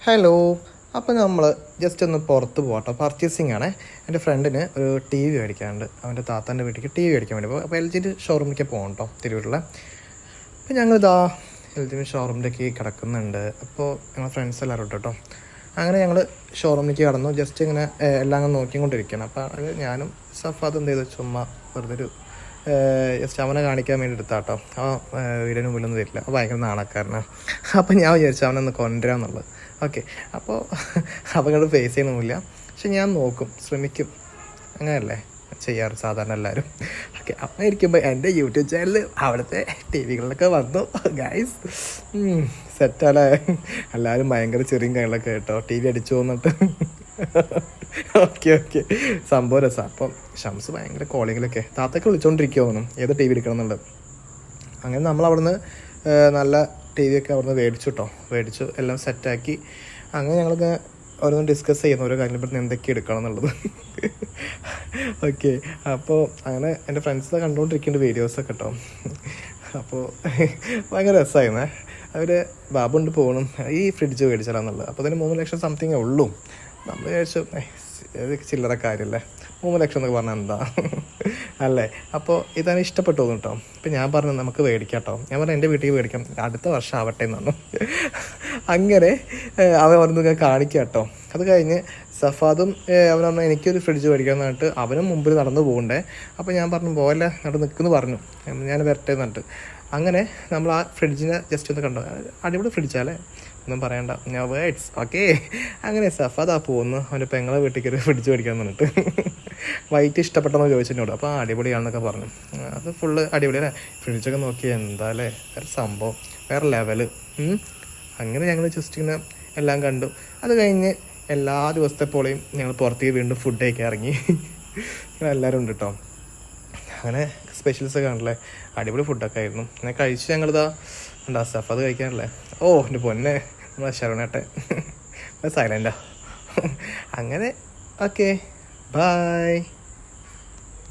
Hello. അപ്പോൾ നമ്മൾ just ഒന്ന് പുറത്ത് പോകട്ടോ, പർച്ചേസിങ് ആണ്. എൻ്റെ ഫ്രണ്ടിന് ഒരു ടി വി മേടിക്കാനുണ്ട്. അവൻ്റെ താത്താൻ്റെ വീട്ടിലേക്ക് ടി വി മേടിക്കാൻ വേണ്ടി പോകും. അപ്പോൾ LGൻ്റെ ഷോറൂമിലേക്ക് പോകണം കേട്ടോ, തിരുവൂരിൽ. അപ്പോൾ ഞങ്ങളിതാ LG ഷോറൂമിലേക്ക് കിടക്കുന്നുണ്ട്. അപ്പോൾ ഞങ്ങൾ ഫ്രണ്ട്സ് എല്ലാവരും ഉണ്ട് കേട്ടോ. അങ്ങനെ ഞങ്ങൾ ഷോറൂമിലേക്ക് കടന്നു. ജസ്റ്റ് ഇങ്ങനെ എല്ലാം അങ്ങ് നോക്കിക്കൊണ്ടിരിക്കുകയാണ്. അപ്പോൾ അത് ഞാനും സഫാദ് എന്ത് ചെയ്തു, ചുമ്മാ വെറുതെ ഒരു ജസ്റ്റ് അവനെ കാണിക്കാൻ വേണ്ടി എടുത്താട്ടോ. അവൻ വീടിന് മുമ്പിലൊന്നും തരില്ല, അപ്പോൾ ഭയങ്കര നാണക്കാരനാണ്. അപ്പോൾ ഞാൻ വിചാരിച്ചു അവനൊന്ന് കൊണ്ടുവരാമെന്നുള്ളത്. ഓക്കെ, അപ്പോൾ അവനോട് ഫേസ് ചെയ്യണമില്ല, പക്ഷെ ഞാൻ നോക്കും, ശ്രമിക്കും. അങ്ങനെയല്ലേ ചെയ്യാറ് സാധാരണ എല്ലാവരും. ഓക്കെ, അപ്പം ഇരിക്കുമ്പോൾ എൻ്റെ യൂട്യൂബ് ചാനലിൽ അവിടുത്തെ ടി വികളിലൊക്കെ വന്നു ഗൈസ്. സെറ്റല്ലേ, എല്ലാവരും ഭയങ്കര ചെറിയ കാര്യങ്ങളൊക്കെ കേട്ടോ, ടി വി അടിച്ചു പോന്നിട്ട്. ഓക്കെ, സംഭവം രസം. അപ്പം ഷംസ് ഭയങ്കര കോളിങ്ങിലൊക്കെ താത്തൊക്കെ വിളിച്ചുകൊണ്ടിരിക്കുക തോന്നും, ഏത് ടി വി എടുക്കണം എന്നുള്ളത്. അങ്ങനെ നമ്മളവിടുന്ന് നല്ല ടി വി ഒക്കെ അവിടുന്ന് മേടിച്ചു എല്ലാം സെറ്റാക്കി. അങ്ങനെ ഞങ്ങൾക്ക് ഓരോന്നും ഡിസ്കസ് ചെയ്യുന്നു, ഓരോ കാര്യങ്ങൾ ഇവിടുന്ന് എന്തൊക്കെ എടുക്കണം എന്നുള്ളത്. ഓക്കെ, അപ്പോൾ അങ്ങനെ എൻ്റെ ഫ്രണ്ട്സ് കണ്ടുകൊണ്ടിരിക്കേണ്ട വീഡിയോസൊക്കെ കേട്ടോ. അപ്പോൾ ഭയങ്കര രസമായിരുന്നേ. അവർ ബാബുണ്ട് പോകണം, ഈ ഫ്രിഡ്ജ് മേടിച്ചാലാന്നുള്ളത്. അപ്പോൾ അതിന് 3 ലക്ഷം സംതിങ്ങേ ഉള്ളൂ. നമ്മൾ വിചാരിച്ചു ചില്ലറ കാര്യമല്ലേ, 3 ലക്ഷം എന്നൊക്കെ പറഞ്ഞാൽ എന്താ അല്ലേ. അപ്പോൾ ഇതാണ് ഇഷ്ടപ്പെട്ടു തോന്നും കേട്ടോ. അപ്പോൾ ഞാൻ പറഞ്ഞു നമുക്ക് മേടിക്കാം കേട്ടോ. ഞാൻ പറഞ്ഞു എൻ്റെ വീട്ടിൽ മേടിക്കാം, അടുത്ത വർഷം ആവട്ടെ എന്നാണ്. അങ്ങനെ അവൻ പറഞ്ഞൊക്കെ കാണിക്കാം കേട്ടോ. അത് കഴിഞ്ഞ് സഫാദും അവൻ പറഞ്ഞു എനിക്കൊരു ഫ്രിഡ്ജ് മേടിക്കാമെന്ന് പറഞ്ഞിട്ട് അവനും മുമ്പിൽ നടന്നു പോകണ്ടേ. അപ്പോൾ ഞാൻ പറഞ്ഞു പോലെ അവിടെ നിൽക്കുമെന്ന് പറഞ്ഞു, ഞാൻ വരട്ടെ എന്നിട്ട്. അങ്ങനെ നമ്മൾ ആ ഫ്രിഡ്ജിനെ ജസ്റ്റ് ഒന്ന് കണ്ടു. അടിപൊളി ഫ്രിഡ്ജാല്ലേ, ഒന്നും പറയണ്ട, ഞാൻ വേർഡ്സ്. ഓക്കെ, അങ്ങനെ സഫാദ് പോകുന്നു അവൻ്റെ പെങ്ങളെ വീട്ടിലേക്ക് ഒരു ഫ്രിഡ്ജ് മേടിക്കാമെന്ന് പറഞ്ഞിട്ട്. വൈറ്റ് ഇഷ്ടപ്പെട്ടെന്ന് ചോദിച്ചതിനോട്. അപ്പോൾ അടിപൊളിയാണെന്നൊക്കെ പറഞ്ഞു. അത് ഫുള്ള് അടിപൊളിയല്ലേ, ഫ്രിഡ്ജൊക്കെ നോക്കി എന്താ അല്ലേ, വേറെ സംഭവം, വേറെ ലെവല്. അങ്ങനെ ഞങ്ങൾ ജസ്റ്റ് ഇങ്ങനെ എല്ലാം കണ്ടു. അത് കഴിഞ്ഞ് എല്ലാ ദിവസത്തെ പോലെയും ഞങ്ങൾ പുറത്തേക്ക് വീണ്ടും ഫുഡ് കഴിക്കാൻ ഇറങ്ങി. എല്ലാവരും ഉണ്ട് കേട്ടോ. അങ്ങനെ സ്പെഷ്യൽസൊക്കെ ആണല്ലേ, അടിപൊളി ഫുഡൊക്കെ ആയിരുന്നു. അങ്ങനെ കഴിച്ച് ഞങ്ങളിതാ ഉണ്ടാ സ്റ്റഫ് അത് കഴിക്കാനല്ലേ. ഓ എൻ്റെ പൊന്നെ, നമ്മളെ ശരണേട്ടെ സൈലൻ്റാ. അങ്ങനെ ഓക്കെ, ബൈ.